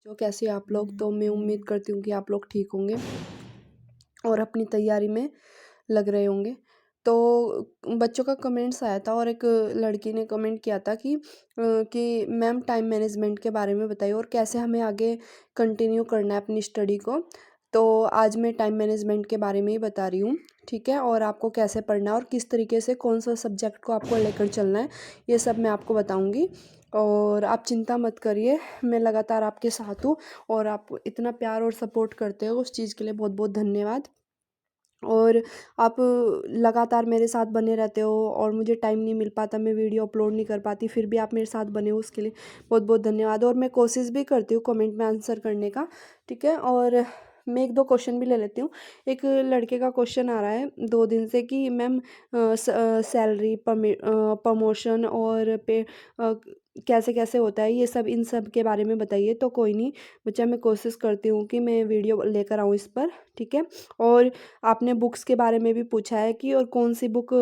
तो कैसे आप लोग? तो मैं उम्मीद करती हूँ कि आप लोग ठीक होंगे और अपनी तैयारी में लग रहे होंगे। तो बच्चों का कमेंट्स आया था और एक लड़की ने कमेंट किया था कि मैम टाइम मैनेजमेंट के बारे में बताइए और कैसे हमें आगे कंटिन्यू करना है अपनी स्टडी को। तो आज मैं टाइम मैनेजमेंट के बारे में ही बता रही हूँ, ठीक है? और आपको कैसे पढ़ना है और किस तरीके से कौन सा सब्जेक्ट को आपको लेकर चलना है, ये सब मैं आपको बताऊँगी। और आप चिंता मत करिए, मैं लगातार आपके साथ हूँ और आप इतना प्यार और सपोर्ट करते हो, उस चीज़ के लिए बहुत बहुत धन्यवाद। और आप लगातार मेरे साथ बने रहते हो और मुझे टाइम नहीं मिल पाता, मैं वीडियो अपलोड नहीं कर पाती, फिर भी आप मेरे साथ बने हो, उसके लिए बहुत बहुत धन्यवाद। और मैं कोशिश भी करती हूँ कमेंट में आंसर करने का, ठीक है? और मैं एक दो क्वेश्चन भी ले लेती हूँ। एक लड़के का क्वेश्चन आ रहा है 2 दिन से कि मैम सैलरी प्रमोशन और पे कैसे कैसे होता है ये सब, इन सब के बारे में बताइए। तो कोई नहीं बच्चा, मैं कोशिश करती हूँ कि मैं वीडियो लेकर आऊँ इस पर, ठीक है? और आपने बुक्स के बारे में भी पूछा है कि और कौन सी बुक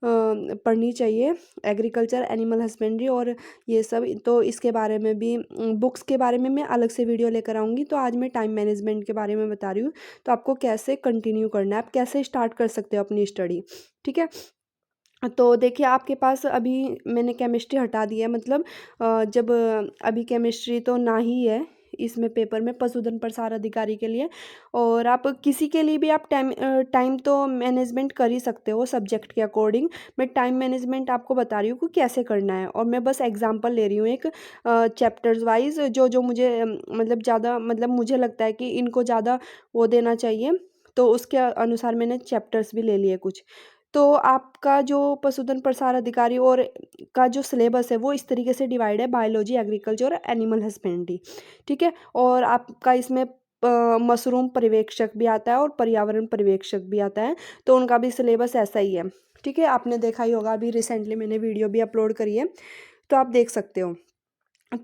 पढ़नी चाहिए, एग्रीकल्चर, एनिमल हस्बेंड्री और ये सब। तो इसके बारे में भी बुक्स के बारे में मैं अलग से वीडियो लेकर आऊँगी। तो आज मैं टाइम मैनेजमेंट के बारे में बता रही हूँ, तो आपको कैसे कंटिन्यू करना है, आप कैसे स्टार्ट कर सकते हो अपनी स्टडी, ठीक है? तो देखिए, आपके पास अभी मैंने केमिस्ट्री हटा दी है, मतलब जब अभी केमिस्ट्री तो ना ही है इसमें पेपर में, पशुधन प्रसार अधिकारी के लिए। और आप किसी के लिए भी आप टाइम तो मैनेजमेंट कर ही सकते हो सब्जेक्ट के अकॉर्डिंग। मैं टाइम मैनेजमेंट आपको बता रही हूँ कि कैसे करना है, और मैं बस एग्जांपल ले रही हूँ एक चैप्टर्स वाइज, जो जो मुझे मतलब ज़्यादा, मतलब मुझे लगता है कि इनको ज़्यादा वो देना चाहिए, तो उसके अनुसार मैंने चैप्टर्स भी ले लिए कुछ। तो आपका जो पशुधन प्रसार अधिकारी और का जो सिलेबस है वो इस तरीके से डिवाइड है: बायोलॉजी, एग्रीकल्चर और एनिमल हस्बेंड्री, ठीक है? और आपका इसमें मशरूम पर्यवेक्षक भी आता है और पर्यावरण पर्यवेक्षक भी आता है, तो उनका भी सिलेबस ऐसा ही है, ठीक है? आपने देखा ही होगा, अभी रिसेंटली मैंने वीडियो भी अपलोड करी है, तो आप देख सकते हो।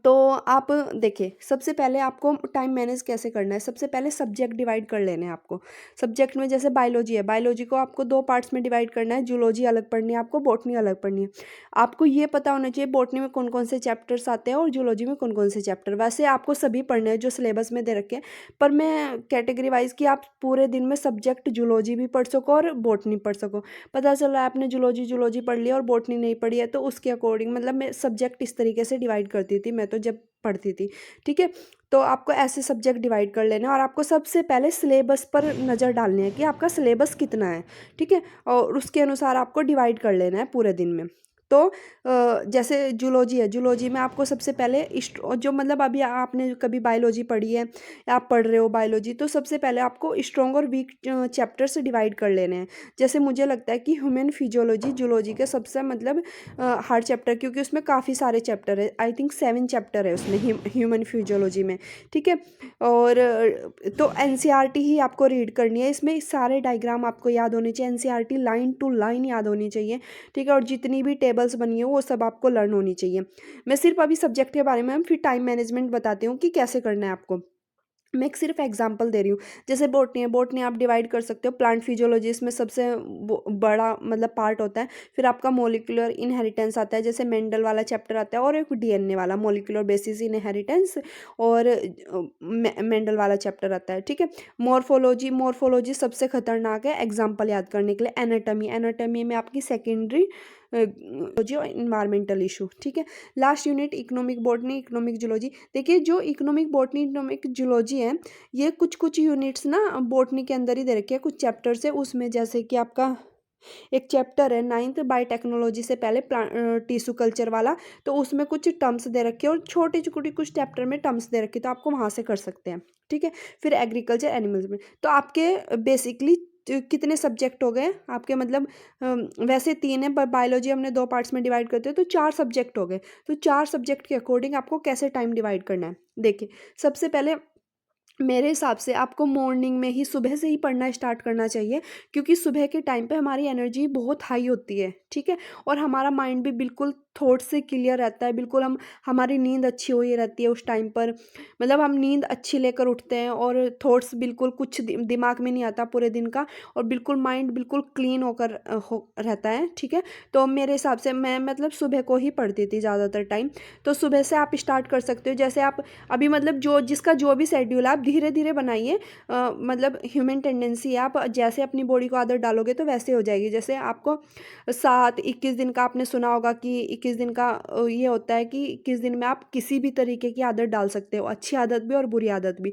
तो आप देखिए, सबसे पहले आपको टाइम मैनेज कैसे करना है। सबसे पहले सब्जेक्ट डिवाइड कर लेने हैं आपको। सब्जेक्ट में जैसे बायोलॉजी है, बायोलॉजी को आपको 2 पार्ट्स में डिवाइड करना है, जूलॉजी अलग पढ़नी है आपको, बॉटनी अलग पढ़नी है। आपको ये पता होना चाहिए बॉटनी में कौन कौन से चैप्टर्स आते हैं और जूलॉजी में कौन कौन से चैप्टर। वैसे आपको सभी पढ़ने हैं जो सिलेबस में दे रखे हैं, पर मैं कैटेगरी वाइज कि आप पूरे दिन में सब्जेक्ट जूलॉजी भी पढ़ सको और बॉटनी पढ़ सको। पता चल रहा है आपने जूलॉजी जूलॉजी पढ़ लिया और बॉटनी नहीं पढ़ी है, तो उसके अकॉर्डिंग, मतलब मैं सब्जेक्ट इस तरीके से डिवाइड करती थी मैं तो जब पढ़ती थी, ठीक है? तो आपको ऐसे सब्जेक्ट डिवाइड कर लेना है और आपको सबसे पहले सिलेबस पर नज़र डालनी है कि आपका सिलेबस कितना है, ठीक है? और उसके अनुसार आपको डिवाइड कर लेना है पूरे दिन में। तो जैसे जूलॉजी है, जूलॉजी में आपको सबसे पहले जो, मतलब अभी आपने कभी बायोलॉजी पढ़ी है या आप पढ़ रहे हो बायोलॉजी, तो सबसे पहले आपको स्ट्रॉन्ग और वीक चैप्टर्स डिवाइड कर लेने हैं। जैसे मुझे लगता है कि ह्यूमन फिजियोलॉजी जूलॉजी के सबसे, मतलब हार्ड चैप्टर, क्योंकि उसमें काफ़ी सारे चैप्टर है, आई थिंक 7 चैप्टर है उसमें, ह्यूमन फिजियोलॉजी में, ठीक है? और तो एनसीईआरटी ही आपको रीड करनी है, इसमें सारे डायग्राम आपको याद होने चाहिए, एनसीईआरटी लाइन टू लाइन याद होनी चाहिए, ठीक है? और जितनी भी टेबल्स बनी है वो सब आपको लर्न होनी चाहिए। मैं सिर्फ अभी सब्जेक्ट के बारे में, फिर टाइम मैनेजमेंट बताती हूँ कि कैसे करना है आपको। मैं एक सिर्फ एग्जांपल दे रही हूँ। जैसे बॉटनी है, बॉटनी आप डिवाइड कर सकते हो प्लांट फिजियोलॉजी, इसमें सबसे बड़ा, मतलब पार्ट होता है। फिर आपका मोलिकुलर इनहेरिटेंस आता है, जैसे मेंडल वाला चैप्टर आता है, और एक डीएनए वाला मोलिकुलर बेसिस इनहेरिटेंस, और मेंडल वाला चैप्टर आता है, ठीक है? मॉर्फोलॉजी, मॉर्फोलॉजी सबसे खतरनाक है एग्जाम्पल याद करने के लिए। एनाटमी, एनाटमी में आपकी सेकेंडरी जो इन्वायरमेंटल इशू, ठीक है? Last unit economic botany, economic zoology. देखिए, जो इकोनॉमिक बॉटनी, इकोनॉमिक जूलॉजी है, ये कुछ कुछ यूनिट्स ना बॉटनी के अंदर ही दे रखे हैं, कुछ चैप्टर्स है उसमें, जैसे कि आपका एक चैप्टर है 9th बायोटेक्नोलॉजी से पहले, टिश्यू कल्चर वाला, तो उसमें कुछ टर्म्स दे रखे हैं और छोटे छोटे कुछ चैप्टर में टर्म्स दे रखे हैं, तो आपको वहाँ से कर सकते हैं, ठीक है? फिर एग्रीकल्चर, एनिमल्स में, तो आपके बेसिकली कितने सब्जेक्ट हो गए आपके, मतलब वैसे 3 है, पर बायोलॉजी हमने 2 पार्ट्स में डिवाइड करते हैं, तो 4 सब्जेक्ट हो गए। तो 4 सब्जेक्ट के अकॉर्डिंग आपको कैसे टाइम डिवाइड करना है, देखिए। सबसे पहले मेरे हिसाब से आपको मॉर्निंग में ही, सुबह से ही पढ़ना स्टार्ट करना चाहिए, क्योंकि सुबह के टाइम पे हमारी एनर्जी बहुत हाई होती है, ठीक है? और हमारा माइंड भी बिल्कुल थॉट से क्लियर रहता है, बिल्कुल हमारी नींद अच्छी हुई रहती है उस टाइम पर। मतलब हम नींद अच्छी लेकर उठते हैं और थॉट्स बिल्कुल कुछ दिमाग में नहीं आता पूरे दिन का, और बिल्कुल माइंड बिल्कुल क्लीन होकर रहता है, ठीक है। तो मेरे हिसाब से मैं मतलब सुबह को ही पढ़ती थी ज़्यादातर टाइम। तो सुबह से आप स्टार्ट कर सकते हो, जैसे आप अभी मतलब जो जिसका जो भी शेड्यूल है आप धीरे धीरे बनाइए। मतलब ह्यूमन टेंडेंसी है, आप जैसे अपनी बॉडी को आदत डालोगे तो वैसे हो जाएगी। जैसे आपको 21 दिन का आपने सुना होगा कि 21 दिन का ये होता है कि 21 दिन में आप किसी भी तरीके की आदत डाल सकते हो, अच्छी आदत भी और बुरी आदत भी।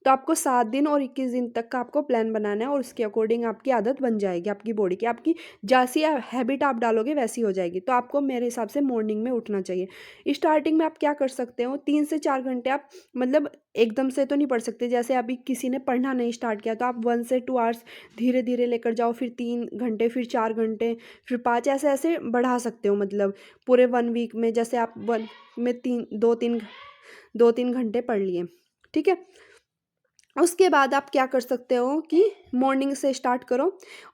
तो आपको 7 दिन और 21 दिन तक का आपको प्लान बनाना है, और उसके अकॉर्डिंग आपकी आदत बन जाएगी आपकी बॉडी की। आपकी जैसी हैबिट आप डालोगे वैसी हो जाएगी। तो आपको मेरे हिसाब से मॉर्निंग में उठना चाहिए। स्टार्टिंग में आप क्या कर सकते हो, 3 से 4 घंटे आप मतलब एकदम से तो नहीं पढ़ सकते। जैसे अभी किसी ने पढ़ना नहीं स्टार्ट किया तो आप 1 से 2 आवर्स धीरे धीरे लेकर जाओ, फिर 3 घंटे, फिर 4 घंटे, फिर 5, ऐसे ऐसे बढ़ा सकते हो। मतलब पूरे 1 वीक में जैसे आप 1 में 2-3 घंटे पढ़ लिए, ठीक है। उसके बाद आप क्या कर सकते हो कि मॉर्निंग से स्टार्ट करो,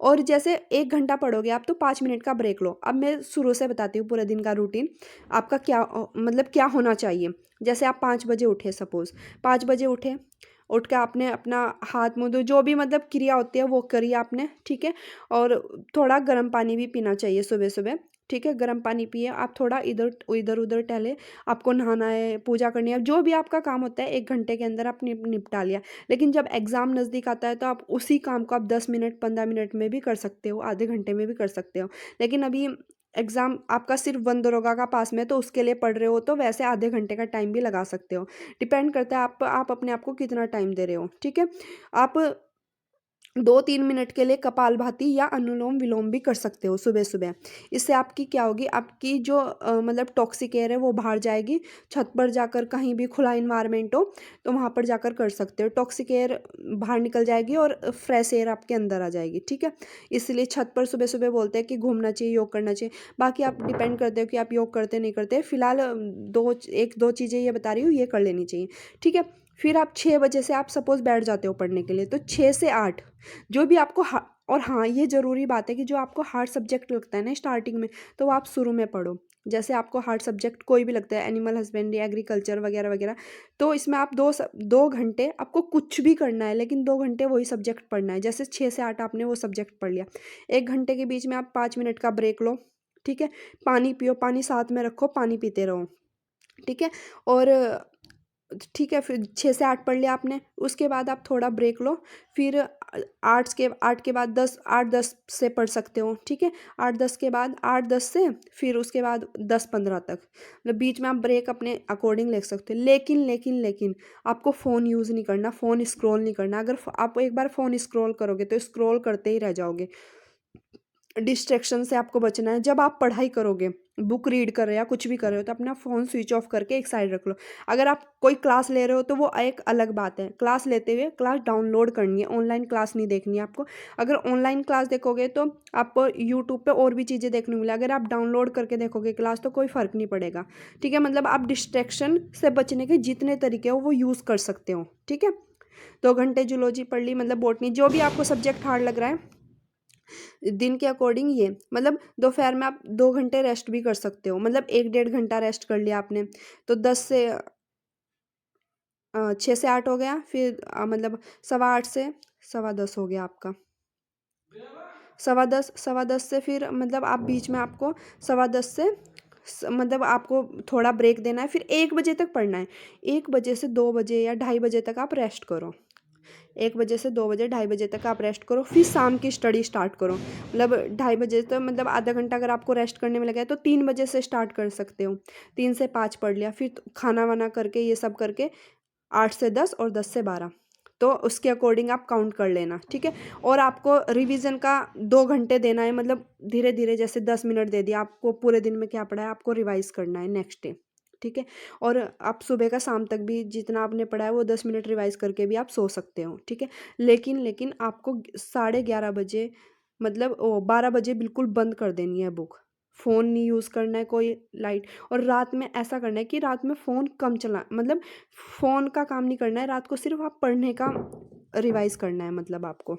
और जैसे 1 घंटा पढ़ोगे आप तो 5 मिनट का ब्रेक लो। अब मैं शुरू से बताती हूँ पूरे दिन का रूटीन आपका क्या मतलब क्या होना चाहिए। जैसे आप 5 बजे उठे, सपोज़ 5 बजे उठे, उठ के आपने अपना हाथ मुँह धो, जो भी मतलब क्रिया होती है वो करी आपने, ठीक है। और थोड़ा गर्म पानी भी पीना चाहिए सुबह सुबह, ठीक है। गर्म पानी पिए, आप थोड़ा इधर इधर उधर टहले, आपको नहाना है, पूजा करनी है, जो भी आपका काम होता है 1 घंटे के अंदर आप निपटा लिया। लेकिन जब एग्ज़ाम नज़दीक आता है तो आप उसी काम को आप 10 मिनट 15 मिनट में भी कर सकते हो, आधे घंटे में भी कर सकते हो। लेकिन अभी एग्ज़ाम आपका सिर्फ वन दरोगा का पास में है, तो उसके लिए पढ़ रहे हो तो वैसे आधे घंटे का टाइम भी लगा सकते हो। डिपेंड करता है आप अपने आप को कितना टाइम दे रहे हो, ठीक है। आप 2-3 मिनट के लिए कपालभाति या अनुलोम विलोम भी कर सकते हो सुबह सुबह। इससे आपकी क्या होगी, आपकी जो मतलब टॉक्सिक एयर है वो बाहर जाएगी। छत पर जाकर, कहीं भी खुला इन्वायरमेंट हो तो वहाँ पर जाकर कर सकते हो, टॉक्सिक एयर बाहर निकल जाएगी और फ्रेश एयर आपके अंदर आ जाएगी, ठीक है। इसलिए छत पर सुबह सुबह बोलते हैं कि घूमना चाहिए, योग करना चाहिए। बाकी आप डिपेंड करते हो कि आप योग करते नहीं करते। फिलहाल दो एक दो चीज़ें ये बता रही हूँ, ये कर लेनी चाहिए, ठीक है। फिर आप 6 बजे से आप सपोज़ बैठ जाते हो पढ़ने के लिए, तो 6 से 8 जो भी आपको और हाँ, ये ज़रूरी बात है कि जो आपको हार्ड सब्जेक्ट लगता है ना स्टार्टिंग में, तो वो आप शुरू में पढ़ो। जैसे आपको हार्ड सब्जेक्ट कोई भी लगता है, एनिमल हस्बेंड्री, एग्रीकल्चर वगैरह वगैरह, तो इसमें आप 2 घंटे आपको कुछ भी करना है, लेकिन 2 घंटे वही सब्जेक्ट पढ़ना है। जैसे 6 से 8 आपने वो सब्जेक्ट पढ़ लिया, 1 घंटे के बीच में आप 5 मिनट का ब्रेक लो, ठीक है। पानी पियो, पानी साथ में रखो, पानी पीते रहो, ठीक है। और ठीक है, फिर 6 से 8 पढ़ लिया आपने, उसके बाद आप थोड़ा ब्रेक लो। फिर 8 के बाद 10, 8-10 से पढ़ सकते हो, ठीक है। 8-10 के बाद 8-10 से फिर उसके बाद 10-15 तक, मतलब बीच में आप ब्रेक अपने अकॉर्डिंग ले सकते हो। लेकिन आपको फ़ोन यूज़ नहीं करना, फ़ोन स्क्रॉल नहीं करना। अगर आप एक बार फ़ोन स्क्रॉल करोगे तो स्क्रॉल करते ही रह जाओगे। डिस्ट्रैक्शन से आपको बचना है। जब आप पढ़ाई करोगे, बुक रीड कर रहे हो या कुछ भी कर रहे हो, तो अपना फ़ोन स्विच ऑफ करके एक साइड रख लो। अगर आप कोई क्लास ले रहे हो तो वो एक अलग बात है। क्लास लेते हुए क्लास डाउनलोड करनी है, ऑनलाइन क्लास नहीं देखनी है आपको। अगर ऑनलाइन क्लास देखोगे तो आपको यूट्यूब पे और भी चीज़ें देखने को मिले। अगर आप डाउनलोड करके देखोगे क्लास तो कोई फ़र्क नहीं पड़ेगा, ठीक है। मतलब आप डिस्ट्रैक्शन से बचने के जितने तरीके हो वो यूज़ कर सकते हो, ठीक है। 2 घंटे जूलॉजी पढ़ ली, मतलब बॉटनी, जो भी आपको सब्जेक्ट हार्ड लग रहा है दिन के अकॉर्डिंग, ये मतलब दोपहर में आप 2 घंटे रेस्ट भी कर सकते हो। मतलब 1-1.5 घंटा रेस्ट कर लिया आपने, तो 6 से 8 हो गया। फिर मतलब 8:15 से 10:15 हो गया आपका। 10:15 से फिर मतलब आप बीच में आपको 10:15 से मतलब आपको थोड़ा ब्रेक देना है। फिर 1 बजे तक पढ़ना है। 1 बजे से 2 बजे या 2:30 बजे तक आप रेस्ट करो। 1 बजे से 2 बजे, 2:30 बजे तक आप रेस्ट करो, फिर शाम की स्टडी स्टार्ट करो। मतलब 2:30 बजे तक, मतलब आधा घंटा अगर आपको रेस्ट करने में लगा है तो 3 बजे से स्टार्ट कर सकते हो। 3 से 5 पढ़ लिया, फिर खाना वाना करके ये सब करके 8 से 10 और 10 से 12, तो उसके अकॉर्डिंग आप काउंट कर लेना, ठीक है। और आपको रिवीजन का 2 घंटे देना है, मतलब धीरे धीरे, जैसे 10 मिनट दे दिया आपको, पूरे दिन में क्या पढ़ा है आपको रिवाइज करना है नेक्स्ट डे, ठीक है। और आप सुबह का शाम तक भी जितना आपने पढ़ा है वो 10 मिनट रिवाइज करके भी आप सो सकते हो, ठीक है। लेकिन आपको 11:30 बजे, मतलब 12 बजे बिल्कुल बंद कर देनी है बुक। फ़ोन नहीं यूज़ करना है, कोई लाइट। और रात में ऐसा करना है कि रात में फ़ोन कम चला, मतलब फ़ोन का काम नहीं करना है रात को, सिर्फ आप पढ़ने का रिवाइज करना है, मतलब आपको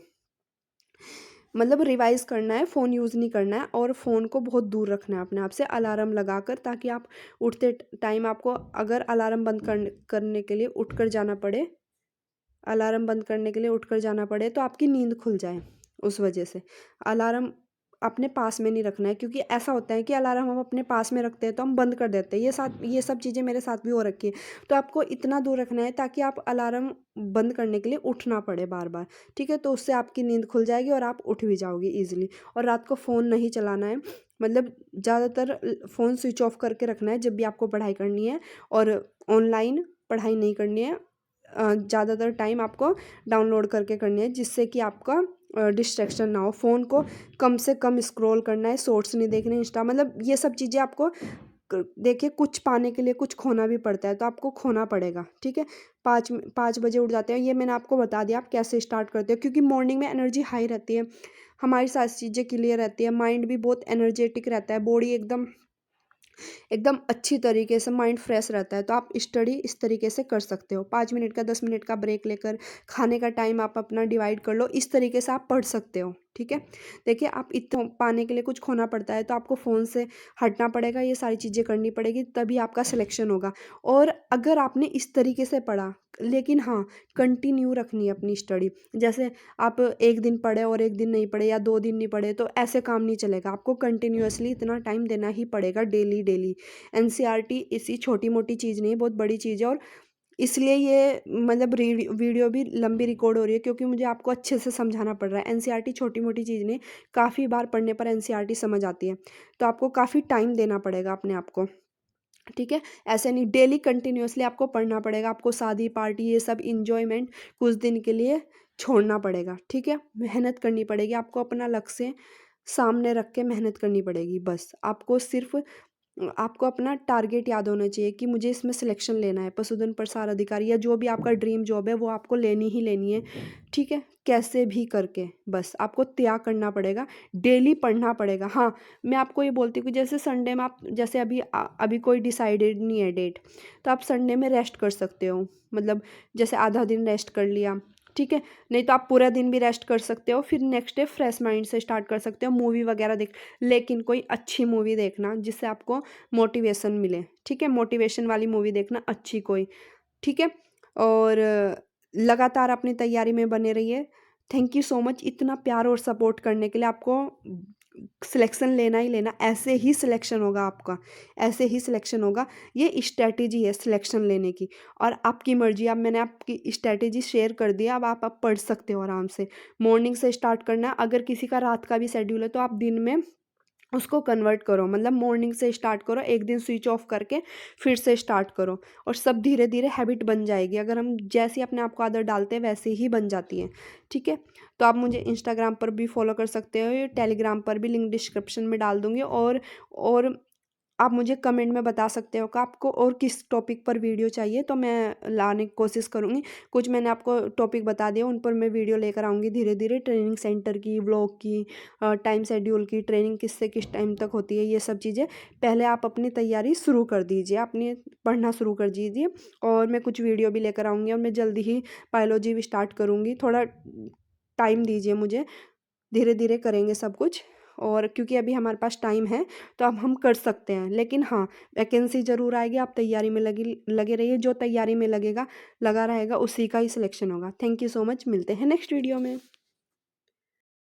मतलब रिवाइज़ करना है, फ़ोन यूज़ नहीं करना है और फ़ोन को बहुत दूर रखना है अपने आप से अलार्म लगाकर, ताकि आप उठते टाइम आपको अगर अलार्म बंद करने के लिए उठकर जाना पड़े, अलार्म बंद करने के लिए उठकर जाना पड़े तो आपकी नींद खुल जाए उस वजह से। अलार्म अपने पास में नहीं रखना है, क्योंकि ऐसा होता है कि अलार्म हम अपने पास में रखते हैं तो हम बंद कर देते हैं। ये सब चीज़ें मेरे साथ भी हो रखी है। तो आपको इतना दूर रखना है ताकि आप अलार्म बंद करने के लिए उठना पड़े बार-बार, ठीक है? तो उससे आपकी नींद खुल जाएगी और आप उठ भी जाओगे ईज़िली। और रात को फ़ोन नहीं चलाना है, मतलब ज़्यादातर फ़ोन स्विच ऑफ करके रखना है जब भी आपको पढ़ाई करनी है, और ऑनलाइन पढ़ाई नहीं करनी है। ज़्यादातर टाइम आपको डाउनलोड करके करनी है, जिससे कि आपका डिस्ट्रैक्शन ना हो। फ़ोन को कम से कम स्क्रॉल करना है, शॉर्ट्स नहीं देखने, इंस्टा, मतलब ये सब चीज़ें आपको देखिए, कुछ पाने के लिए कुछ खोना भी पड़ता है, तो आपको खोना पड़ेगा, ठीक है? 5 बजे उठ जाते हैं, ये मैंने आपको बता दिया आप कैसे स्टार्ट करते हो, क्योंकि मॉर्निंग में एनर्जी हाई रहती है, हमारी सारी चीज़ें क्लियर रहती है, माइंड भी बहुत एनर्जेटिक रहता है, बॉडी एकदम एकदम अच्छी तरीके से माइंड फ्रेश रहता है। तो आप स्टडी इस तरीके से कर सकते हो, 5 मिनट का 10 मिनट का ब्रेक लेकर, खाने का टाइम आप अपना डिवाइड कर लो, इस तरीके से आप पढ़ सकते हो, ठीक है? देखिए, आप इतना पाने के लिए कुछ खोना पड़ता है, तो आपको फ़ोन से हटना पड़ेगा, ये सारी चीज़ें करनी पड़ेगी, तभी आपका सिलेक्शन होगा। और अगर आपने इस तरीके से पढ़ा, लेकिन हाँ, कंटिन्यू रखनी है अपनी स्टडी। जैसे आप 1 दिन पढ़े और 1 दिन नहीं पढ़े, या 2 दिन नहीं पढ़े, तो ऐसे काम नहीं चलेगा। आपको कंटिन्यूअसली इतना टाइम देना ही पड़ेगा, डेली डेली। एनसीईआरटी ऐसी छोटी-मोटी चीज़ नहीं है, बहुत बड़ी चीज़ है। और इसलिए ये मतलब वीडियो भी लंबी रिकॉर्ड हो रही है, क्योंकि मुझे आपको अच्छे से समझाना पड़ रहा है। एनसीईआरटी छोटी-मोटी चीज़ नहीं, काफ़ी बार पढ़ने पर एनसीईआरटी समझ आती है। तो आपको काफ़ी टाइम देना पड़ेगा अपने आप को, ठीक है? ऐसे नहीं, डेली कंटिन्यूअसली आपको पढ़ना पड़ेगा। आपको शादी, पार्टी, ये सब एन्जॉयमेंट कुछ दिन के लिए छोड़ना पड़ेगा, ठीक है? मेहनत करनी पड़ेगी, आपको अपना लक्ष्य सामने रख के मेहनत करनी पड़ेगी बस। आपको सिर्फ़ आपको अपना टारगेट याद होना चाहिए कि मुझे इसमें सिलेक्शन लेना है, पशुधन प्रसार अधिकारी या जो भी आपका ड्रीम जॉब है, वो आपको लेनी ही लेनी है, ठीक है? कैसे भी करके बस आपको त्याग करना पड़ेगा, डेली पढ़ना पड़ेगा। हाँ, मैं आपको ये बोलती हूँ कि जैसे संडे में आप, जैसे अभी कोई डिसाइडेड नहीं है डेट, तो आप संडे में रेस्ट कर सकते हो, मतलब जैसे आधा दिन रेस्ट कर लिया, ठीक है? नहीं तो आप पूरा दिन भी रेस्ट कर सकते हो, फिर नेक्स्ट डे फ्रेश माइंड से स्टार्ट कर सकते हो, मूवी वगैरह देख, लेकिन कोई अच्छी मूवी देखना जिससे आपको मोटिवेशन मिले, ठीक है? मोटिवेशन वाली मूवी देखना अच्छी कोई, ठीक है? और लगातार अपनी तैयारी में बने रहिए। थैंक यू सो मच इतना प्यार और सपोर्ट करने के लिए। आपको सिलेक्शन लेना ही लेना, ऐसे ही सिलेक्शन होगा आपका, ऐसे ही सिलेक्शन होगा। ये स्ट्रैटेजी है सिलेक्शन लेने की, और आपकी मर्ज़ी। अब मैंने आपकी स्ट्रैटेजी शेयर कर दिया, अब आप पढ़ सकते हो आराम से। मॉर्निंग से स्टार्ट करना है, अगर किसी का रात का भी शेड्यूल है तो आप दिन में उसको कन्वर्ट करो, मतलब मॉर्निंग से स्टार्ट करो, एक दिन स्विच ऑफ करके फिर से स्टार्ट करो, और सब धीरे-धीरे हैबिट बन जाएगी। अगर हम जैसे ही अपने आप को आदत डालते हैं वैसे ही बन जाती है, ठीक है? तो आप मुझे इंस्टाग्राम पर भी फॉलो कर सकते हो, टेलीग्राम पर भी, लिंक डिस्क्रिप्शन में डाल दूँगी। और आप मुझे कमेंट में बता सकते हो कि आपको और किस टॉपिक पर वीडियो चाहिए, तो मैं लाने की कोशिश करूँगी। कुछ मैंने आपको टॉपिक बता दिया, उन पर मैं वीडियो लेकर आऊँगी धीरे-धीरे, ट्रेनिंग सेंटर की, व्लॉग की, टाइम शेड्यूल की, ट्रेनिंग किससे किस टाइम तक होती है, ये सब चीज़ें। पहले आप अपनी तैयारी शुरू कर दीजिए, अपनी पढ़ना शुरू कर दीजिए, और मैं कुछ वीडियो भी लेकर आऊँगी, और मैं जल्दी ही बायोलॉजी भी स्टार्ट करूँगी। थोड़ा टाइम दीजिए मुझे, धीरे-धीरे करेंगे सब कुछ। और क्योंकि अभी हमारे पास टाइम है, तो अब हम कर सकते हैं। लेकिन हाँ, वैकेंसी ज़रूर आएगी, आप तैयारी में लगे रहिए, जो तैयारी में लगा रहेगा उसी का ही सिलेक्शन होगा। थैंक यू सो मच, मिलते हैं नेक्स्ट वीडियो में।